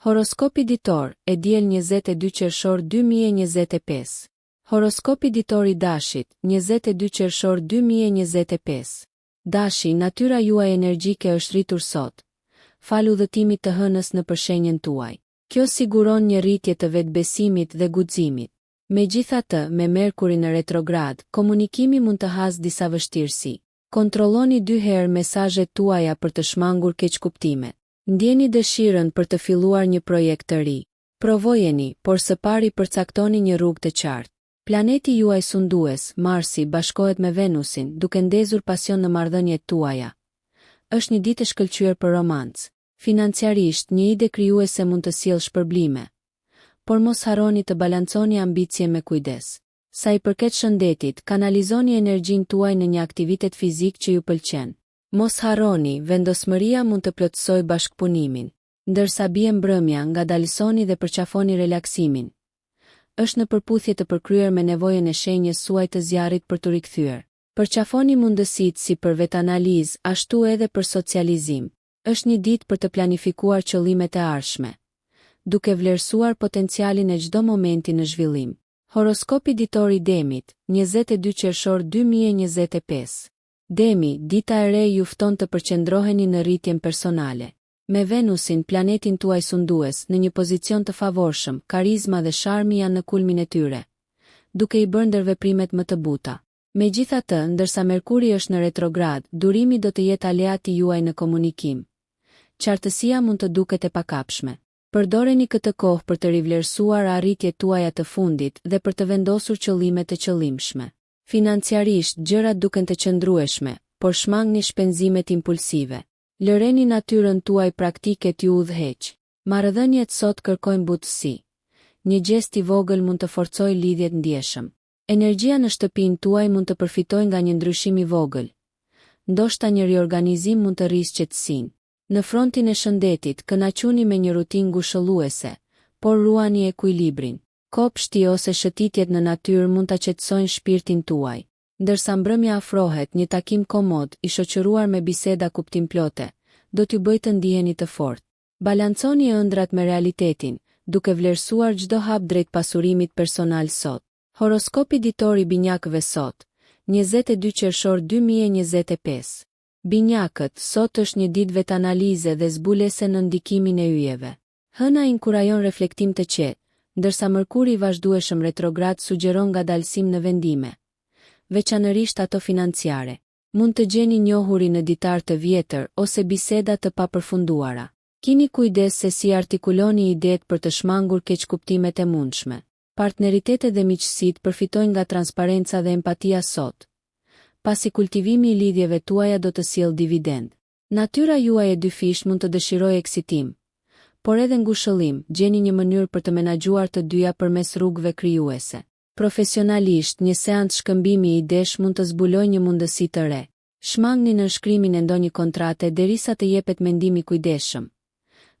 Horoskopi ditor, e diel 22 qershor 2025. Horoskopi ditor i dashit, 22 qershor 2025. Dashi, natyra juaj energjike është rritur sot. Falu udhëtimit të hënës në përshenjen tuaj. Kjo siguron një rritje të vetbesimit dhe guximit. Megjithatë, me Merkurin në retrograd, komunikimi mund të hasë disa vështirësi. Kontrolloni 2 herë mesazhet tuaja për të shmangur keqkuptimet. Ndjeni dëshirën për të filluar një projekt të ri. Provojeni, por së pari përcaktoni një rrugë të qartë. Planeti juaj sundues, Marsi, bashkohet me Venusin, duke ndezur pasion në marrëdhëniet tuaja. Është një ditë e shkëlqyer për romancë. Financiarisht, një ide krijuese mund të sjellë shpërblime. Por mos harroni të balanconi ambicje me kujdes. Sa i përket shëndetit, kanalizoni energjinë tuaj në një aktivitet fizik që ju pëlqen. Mos harroni, vendosmëria mund të plotësoj bashkëpunimin. Ndërsa bie mbrëmja, ngadalësoni dhe përqafoni relaksimin. Është në përputhje të përkryer me nevojën e shenjës suaj të zjarrit për të rikthyer. Përqafoni mundësitë si për vetanalizë, ashtu edhe për socializim. Është një ditë për të planifikuar qëllimet e ardhshme, duke vlerësuar potencialin e çdo momenti në zhvillim. Horoskopi ditor i Demit, 22 qershor 2025. Demi, dita e re ju fton të përqendroheni në rritjen personale. Me Venusin, planetin tuaj sundues, në një pozicion të favorshëm, karizma dhe sharmi janë në kulmin e tyre, duke i bërë ndërveprimet më të buta. Megjithatë, ndërsa Merkuri është në retrograd, durimi do të jetë aleati juaj në komunikim. Qartësia mund të duket e pakapshme. Përdoreni këtë kohë për të rivlerësuar arritjet tuaja të fundit dhe për të vendosur qëllime të qëllimshme. Financiarisht, gjërat duken të qëndrueshme, por shmangni shpenzimet impulsive. Lëreni natyrën tuaj praktike t'ju udhëheq. Marrëdhëniet sot kërkojnë butësi. Një gest i vogël mund të forcojë lidhjet ndjeshëm. Energjia në shtëpinë tuaj mund të përfitojë nga një ndryshim i vogël. Ndoshta një riorganizim mund të rrisë qetësinë. Në frontin e shëndetit, kënaquni me një rutinë ngushëlluese, por ruani ekuilibrin. Kopshti ose shëtitjet në natyrë mund ta qetësojnë shpirtin tuaj. Ndërsa mbrëmja afrohet, një takim komod, i shoqëruar me biseda kuptimplote, do t'ju bëjë të ndiheni të fortë. Balanconi ëndrat me realitetin, duke vlerësuar çdo hap drejt pasurimit personal sot. Horoskopi ditor i binjakëve sot, 22 qershor 2025. Binjakët, sot është një ditë vetanalize dhe zbulese në ndikimin e yjeve. Hëna inkurajon reflektim të qetë, ndërsa Mërkuri i vazhdueshëm retrograd sugjeron ngadalësim në vendime, veçanërisht ato financiare. Mund të gjeni njohuri në ditar të vjetër ose biseda të papërfunduara. Kini kujdes se si artikuloni idetë për të shmangur keqkuptimet e mundshme. Partneritetet dhe miqësitë përfitojnë nga transparenca dhe empatia sot. Pasi kultivimi i lidhjeve tuaja do të sjellë dividend. Natyra juaj e dyfish mund të dëshirojë eksitim, por edhe ngushëllim, gjeni një mënyrë për të menaxhuar të dyja përmes rrugëve krijuese. Profesionalisht, një seancë shkëmbimi i idesh mund të zbulojë një mundësi të re. Shmangni në nënshkrimin e ndonjë kontrate derisa të jepet mendim i kujdesshëm,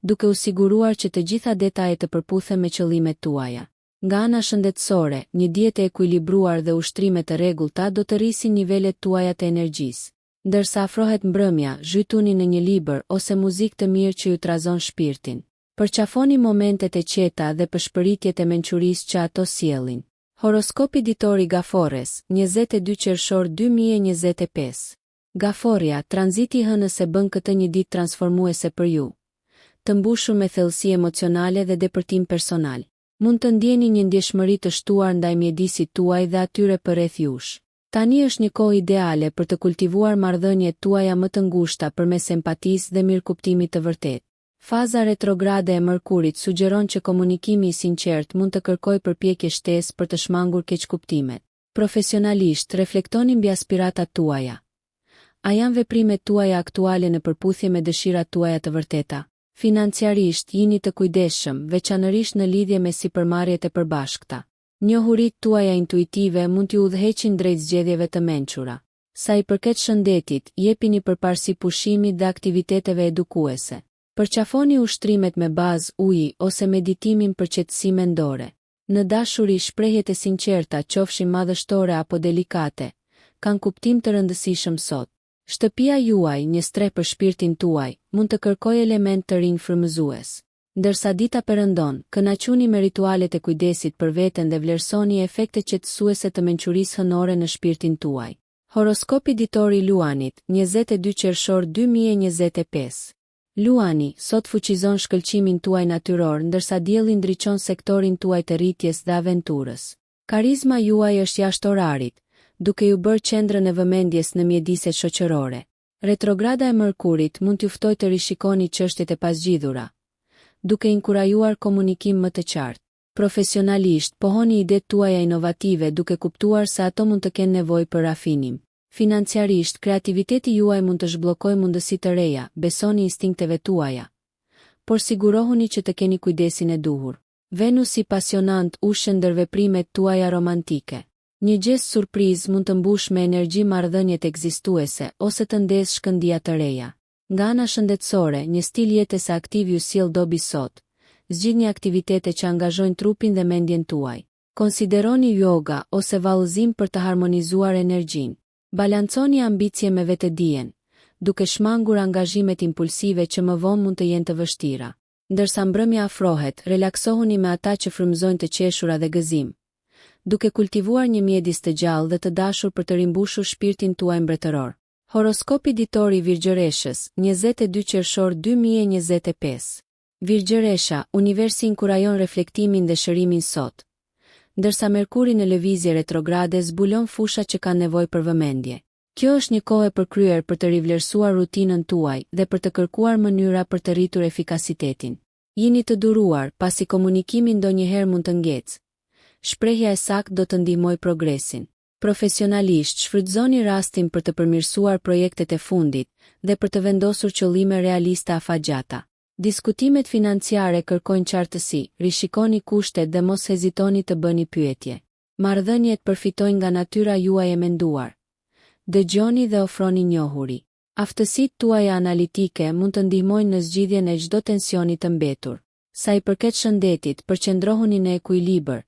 duke u siguruar që të gjitha detajet të përputhen me qëllimet tuaja. Nga ana shëndetësore, një dietë e ekuilibruar dhe ushtrime të rregullta do të rrisin nivelet tuaja të energjisë. Ndërsa afrohet mbrëmja, zhytuni në një libër ose muzikë të mirë që ju trazon shpirtin. Përqafoni momentet e qeta dhe përshpëritjet e mençurisë që ato sjellin. Horoskopi ditor i Gafores, 22 qershor 2025. Gaforia, tranziti i hënës e bën këtë një ditë transformuese për ju, të mbushur me thellësi emocionale dhe depërtim personal. Mund të ndjeni një ndjeshmëri të shtuar ndaj mjedisit tuaj dhe atyre përreth jush. Tani është një kohë ideale për të kultivuar marrëdhëniet tuaja më të ngushta përmes empatisë dhe mirëkuptimit të vërtetë. Faza retrograde e Mërkurit sugjeron që komunikimi i sinqert mund të kërkojë përpjekje shtesë për të shmangur keqkuptimet. Profesionalisht, reflektoni mbi aspiratat tuaja. A janë veprimet tuaja aktuale në përputhje me dëshirat tuaja të vërteta? Financiarisht, jini të kujdesshëm, veçanërisht në lidhje me sipërmarrjet e përbashkëta. Njohuritë tuaja intuitive mund t'ju udhëheqin drejt zgjedhjeve të mençura. Sa i përket shëndetit, jepini përparësi pushimit dhe aktiviteteve edukuese. Përqafoni ushtrimet me bazë uji ose meditimin për qetësi mendore. Në dashuri, shprehjet e sinqerta, qofshin madhështore apo delikate, kanë kuptim të rëndësishëm sot. Shtëpia juaj, një streh për shpirtin tuaj, mund të kërkojë element të rinj frymëzues. Ndërsa dita perëndon, kënaquni me ritualet e kujdesit për veten dhe vlerësoni efektet qetësuese të mençurisë hënore në shpirtin tuaj. Horoskopi ditor i Luanit, 22 qershor 2025. Luani, sot fuqizon shkëlqimin tuaj natyror ndërsa dielli ndriçon sektorin tuaj të rritjes dhe aventurës. Karizma juaj është jashtë orarit, duke ju bërë qendrën e vëmendjes në mjediset shoqërore. Retrograda e Mërkurit mund t'ju ftojë të rishikoni çështjet e pasgjidhura, duke inkurajuar komunikim më të qartë. Profesionalisht, pohoni idetë tuaja inovative duke kuptuar se ato mund të kenë nevojë për rafinim. Financiarisht, kreativiteti juaj mund të zhbllokojë mundësi të reja, besoni instinkteve tuaja, por sigurohuni që të keni kujdesin e duhur. Venusi pasionant ushqen ndër veprimet tuaja romantike. Një gest surprizë mund të mbush me energji marrëdhëniet ekzistuese ose të ndezë shkëndija të reja. Nga ana shëndetësore, një stil jetese aktiv ju sjell dobi sot. Zgjidhni aktivitete që angazhojnë trupin dhe mendjen tuaj. Konsideroni yoga ose vallëzim për të harmonizuar energjinë. Balanconi ambicje me vetëdijen, duke shmangur angazhimet impulsive që më vonë mund të jenë të vështira. Ndërsa mbrëmja afrohet, relaksohuni me ata që frymëzojnë të qeshura dhe gëzim, duke kultivuar një mjedis të gjallë dhe të dashur për të rimbushur shpirtin tuaj mbretëror. Horoskopi ditor i Virgjëreshës, 22 qershor 2025. Virgjëresha, universi inkurajon reflektimin dhe shërimin sot, ndërsa Merkuri në lëvizje retrograde zbulon fusha që kanë nevojë për vëmendje. Kjo është një kohë e përkryer për të rivlerësuar rutinën tuaj dhe për të kërkuar mënyra për të rritur efikasitetin. Jini të duruar, pasi komunikimi ndonjëherë mund të ngecë. Shprehja e saktë do të ndihmojë progresin. Profesionalisht, shfrytëzoni rastin për të përmirësuar projektet e fundit dhe për të vendosur qëllime realiste afatgjata. Diskutimet financiare kërkojnë qartësi, rishikoni kushtet dhe mos hezitoni të bëni pyetje. Marrëdhëniet përfitojnë nga natyra juaj e menduar. Dëgjoni dhe ofroni njohuri. Aftësitë tuaja analitike mund të ndihmojnë në zgjidhjen e çdo tensioni të mbetur. Sa i përket shëndetit, përqendrohuni në ekuilibër,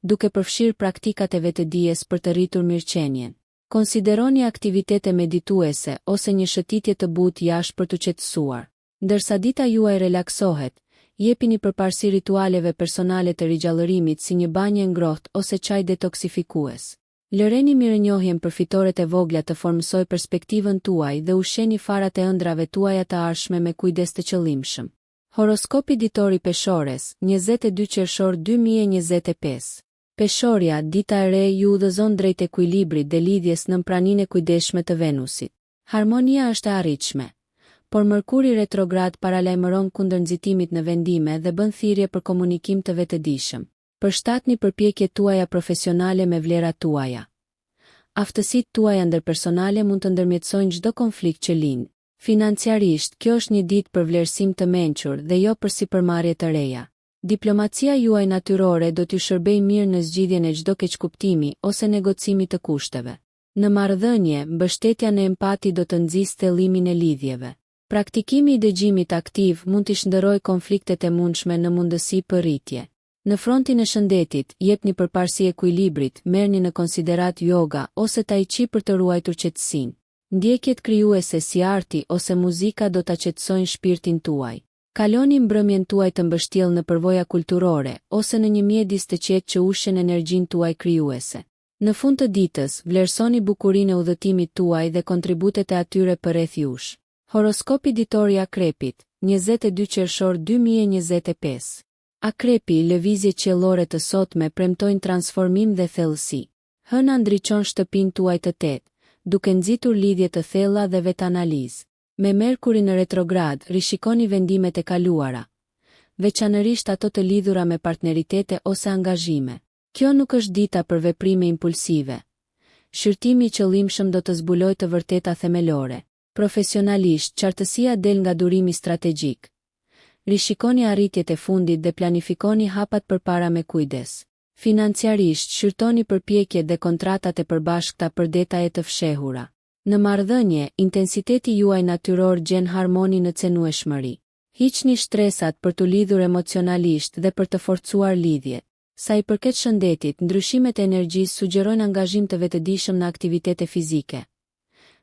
duke përfshirë praktikat e vetëdijes për të rritur mirëqenien. Konsideroni aktivitete medituese ose një shëtitje të butë jashtë për të qetësuar. Ndërsa dita juaj relaksohet, jepini përparësi ritualeve personale të rigjallërimit si një banjë ngrohtë ose çaj detoksifikues. Lëreni mirënjohjen për fitoret e vogla të formësoj perspektivën tuaj dhe ushqeni farat e ëndrave tuaja të ardhshme me kujdes të qëllimshëm. Horoskopi ditor i Peshores, 22 qershor 2025. Peshorja, dita e re ju udhëzon drejt ekuilibrit dhe lidhjes në praninë e kujdesshme të Venusit. Harmonia është e arritshme, por Mërkuri retrograd paralajmëron kundër nxitimit në vendime dhe bën thirrje për komunikim të vetëdijshëm. Përshtatni përpjekjet tuaja profesionale me vlerat tuaja. Aftësitë tuaja ndërpersonale mund të ndërmjetësojnë çdo konflikt që lind. Financiarisht, kjo është një ditë për vlerësim të mençur dhe jo për sipërmarrje të reja. Diplomacia juaj natyrore do t'ju shërbejë mirë në zgjidhjen e çdo keqkuptimi ose negocimi të kushteve. Në marrëdhënie, mbështetja në empati do të nxjisë thellimin e lidhjeve. Praktikimi i dëgjimit aktiv mund t'i shndërrojë konfliktet e mundshme në mundësi për rritje. Në frontin e shëndetit, jepni përparësi ekuilibrit, merrni në konsiderat yoga ose tai chi për të ruajtur qetësinë. Ndjekjet krijuese si arti ose muzika do ta qetësojnë shpirtin tuaj. Kaloni mbrëmjen tuaj të mbështjellë në përvoja kulturore ose në një mjedis të qetë që ushqen energjinë tuaj krijuese. Në fund të ditës, vlerësoni bukurinë e udhëtimit tuaj dhe kontributet e atyre përreth jush. Horoskopi ditor i Akrepit, 22 qershor 2025. Akrepi, lëvizje qiellore të sotme premtojnë transformim dhe thellësi. Hëna ndriçon shtëpinë tuaj të tetë, duke nxitur lidhje të thella dhe vetanalizë. Me Merkurin në retrograd, rishikoni vendimet e kaluara, veçanërisht ato të lidhura me partneritete ose angazhime. Kjo nuk është dita për veprime impulsive. Shërtimi i qëllimshëm do të zbulojë të vërteta themelore. Profesionalisht, qartësia del nga durimi strategjik. Rishikoni arritjet e fundit dhe planifikoni hapat përpara me kujdes. Financiarisht, shërtoni përpjekjet dhe kontratat e përbashkëta për detaje të fshehura. Në marrëdhënie, intensiteti juaj natyror gjen harmoni në cenueshmëri. Hiqni stresat për të lidhur emocionalisht dhe për të forcuar lidhjet. Sa i përket shëndetit, ndryshimet e energjisë sugjerojnë angazhim të vetëdijshëm në aktivitete fizike.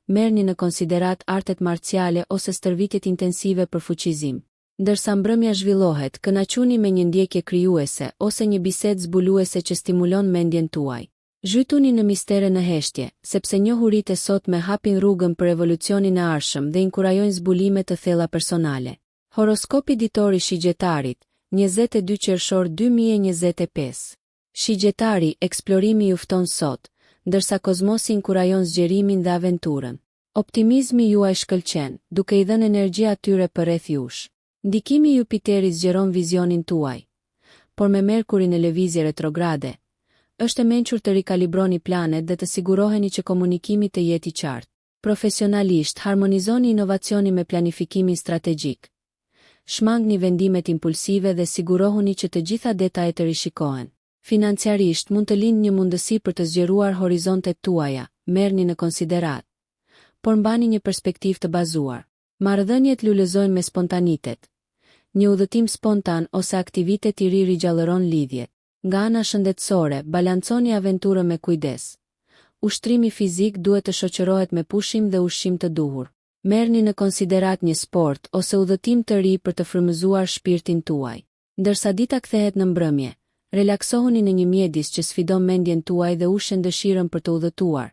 Merrni në konsiderat artet marciale ose stërvitjet intensive për fuqizim. Ndërsa mbrëmja zhvillohet, kënaquni me një ndjekje krijuese ose një bisedë zbuluese që stimulon mendjen tuaj. Zhytuni në mistere në heshtje, sepse njohuritë e sotme hapin rrugën për evolucionin e ardhshëm dhe inkurajojnë zbulime të thella personale. Horoskopi ditor i shigjetarit, 22 qershor 2025. Shigjetari, eksplorimi ju fton sot, ndërsa kozmosi inkurajon zgjerimin dhe aventurën. Optimizmi juaj shkëlqen, duke i dhënë energji atyre përreth jush. Ndikimi i Jupiterit zgjeron vizionin tuaj. Por me Merkurin në lëvizje retrograde, është e mençur të rikalibroni planet dhe të siguroheni që komunikimi të jetë i qartë. Profesionalisht, harmonizoni inovacioni me planifikimin strategjik. Shmangni vendimet impulsive dhe sigurohuni që të gjitha detajet të rishikohen. Financiarisht, mund të lindë një mundësi për të zgjeruar horizontet tuaja, merrni në konsiderat. Por mbani një perspektivë të bazuar. Marrëdhëniet lulëzojnë me spontanitet. Një udhëtim spontan ose aktivitet i ri rigjallëron lidhjet. Nga ana shëndetësore, balanconi aventurën me kujdes. Ushtrimi fizik duhet të shoqërohet me pushim dhe ushqim të duhur. Merrni në konsiderat një sport ose udhëtim të ri për të frymëzuar shpirtin tuaj. Ndërsa dita kthehet në mbrëmje, relaksohuni në një mjedis që sfidon mendjen tuaj dhe ushqen dëshirën për të udhëtuar,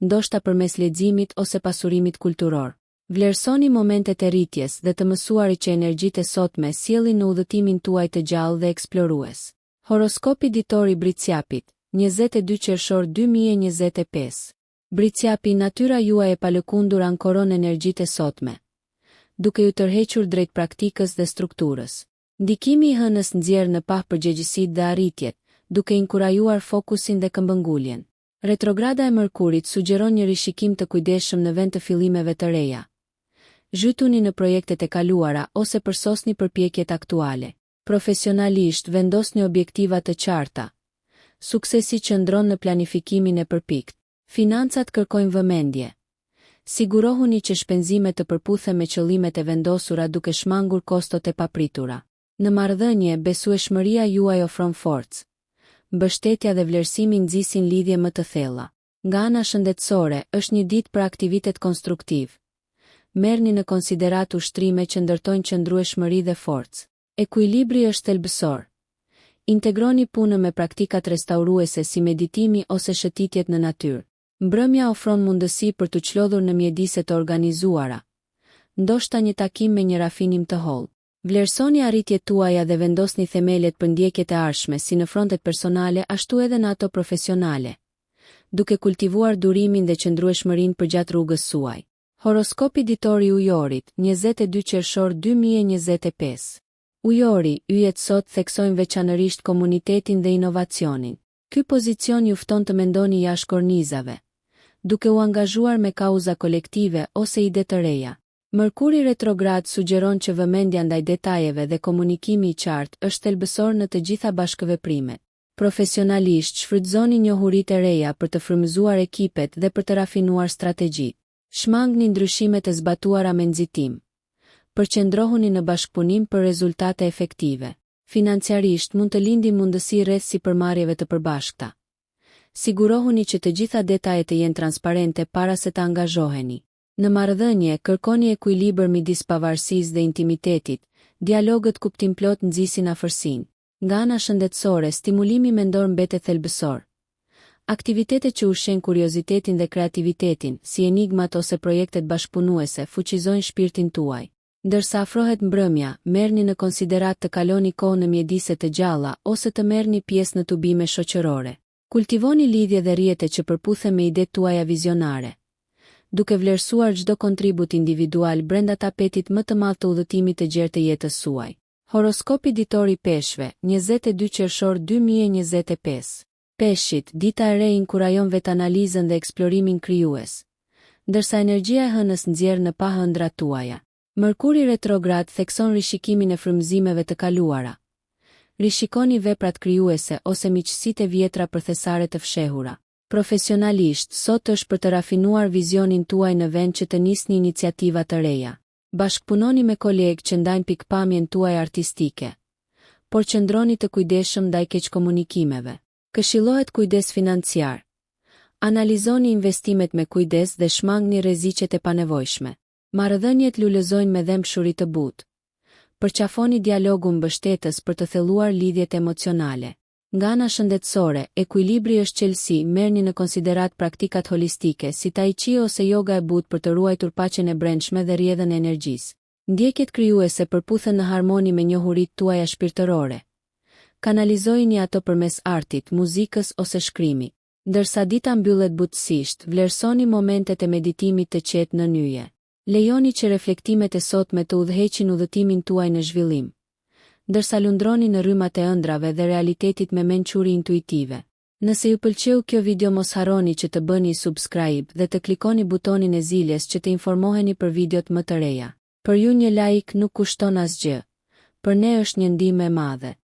ndoshta përmes leximit ose pasurimit kulturor. Vlerësoni momentet e rritjes dhe të mësuarit që energjitë e sotme sjellin në udhëtimin tuaj të gjallë dhe eksplorues. Horoskopi ditor i Briciapit, 22 qershor 2025. Briciapi, natyra juaj e palëkundur ankoron energjitë e sotme, duke ju tërhequr drejt praktikës dhe strukturës. Ndikimi i hënës nxjerr në pah përgjegjësitë dhe arritjet, duke inkurajuar fokusin dhe këmbënguljen. Retrograda e Mërkurit sugjeron një rishikim të kujdesshëm në vend të fillimeve të reja. Zhytuni në projektet e kaluara ose përsosni përpjekjet aktuale. Profesionalisht, vendosni objektiva të qarta. Suksesi qëndron në planifikimin e përpikt. Financat kërkojnë vëmendje. Sigurohuni që shpenzimet të përputhen me qëllimet e vendosura duke shmangur kostot e papritura. Në marrëdhënie, besueshmëria juaj ofron forcë. Mbështetja dhe vlerësimi nxisin lidhje më të thella. Nga ana shëndetësore, është një ditë për aktivitet konstruktiv. Merrni në konsiderat ushtrime që ndërtojnë qëndrueshmëri dhe forcë. Ekuilibri është thelbësor. Integroni punën me praktikat restauruese si meditimi ose shëtitjet në natyrë. Mbrëmja ofron mundësi për të çlodhur në mjedise të organizuara. Ndoshta një takim me një rafinim të hollë. Vlerësoni arritjet tuaja dhe vendosni themelet për ndjekjet e ardhshme si në frontet personale ashtu edhe në ato profesionale, duke kultivuar durimin dhe qëndrueshmërinë përgjatë rrugës suaj. Horoskopi ditor i Ujorit, 22 qershor 2025. Ujori, yjet sot theksojnë veçanërisht komunitetin dhe inovacionin. Ky pozicion ju fton të mendoni jashtë kornizave, duke u angazhuar me kauza kolektive ose ide të reja. Mërkuri retrograd sugjeron që vëmendja ndaj detajeve dhe komunikimi i qartë është thelbësor në të gjitha bashkëveprimet. Profesionalisht, shfrytëzoni njohuritë e reja për të frymëzuar ekipet dhe për të rafinuar strategjitë. Shmangni ndryshimet e zbatuara me nxitim. Përqendrohuni në bashkëpunim për rezultate efektive. Financiarisht, mund të lindin mundësi rreth sipërmarrjeve të përbashkëta. Sigurohuni që të gjitha detajet të jenë transparente para se të angazhoheni. Në marrëdhënie, kërkoni ekuilibër midis pavarësisë dhe intimitetit. Dialogët kuptimplot nxisin afërsinë. Nga ana shëndetësore, stimulimi mendor mbetet thelbësor. Aktivitetet që ushqejnë kuriozitetin dhe kreativitetin, si enigmat ose projektet bashkëpunuese, fuqizojnë shpirtin tuaj. Ndërsa afrohet mbrëmja, merrni në konsiderat të kaloni kohë në mjedise të gjalla ose të merrni pjesë në tubime shoqërore. Kultivoni lidhje dhe rrjete që përputhen me idetë tuaja vizionare, duke vlerësuar çdo kontribut individual brenda tapetit më të madh të udhëtimit të gjerë të jetës suaj. Horoskopi ditor i Peshqve, 22 qershor 2025. Peshqit, dita e re inkurajon vetanalizën dhe eksplorimin krijues, ndërsa energjia e hënës nxjerr në pa ëndrat tuaja. Mërkuri retrograd thekson rishikimin e frymëzimeve të kaluara. Rishikoni veprat krijuese ose miqësitë e vjetra përthesare të fshehura. Profesionalisht, sot është për të rafinuar vizionin tuaj në vend që të nisni iniciativa të reja. Bashkëpunoni me kolegë që ndajnë pikpamjen tuaj artistike, por qëndroni të kujdesshëm ndaj keqkomunikimeve. Këshillohet kujdes financiar. Analizoni investimet me kujdes dhe shmangni rreziqet e panevojshme. Marrëdhëniet lulëzojnë me dëmshuri të butë, Përqafoni dialogun mbështetës për të thelluar lidhjet emocionale. Nga ana shëndetësore, ekuilibri është qelësi, merrni në konsiderat praktikat holistike si tai chi ose yoga e butë për të ruajtur paqen e brendshme dhe rrjedhën e energjisë. Ndjekjet krijuese përputhen në harmoni me njohuritë tuaja shpirtërore. Kanalizojini ato përmes artit, muzikës ose shkrimi. Ndërsa dita mbyllet butësisht, vlerësoni momentet e meditimit të qetë në yje. Lejoni që reflektimet e sotme të udhëheqin udhëtimin tuaj në zhvillim, ndërsa lundroni në rrymat e ëndrave dhe realitetit me mençuri intuitive. Nëse ju pëlqeu kjo video, mos harroni që të bëni subscribe dhe të klikoni butonin e ziljes që të informoheni për videot më të reja. Për ju një like nuk kushton asgjë, për ne është një ndihmë e madhe.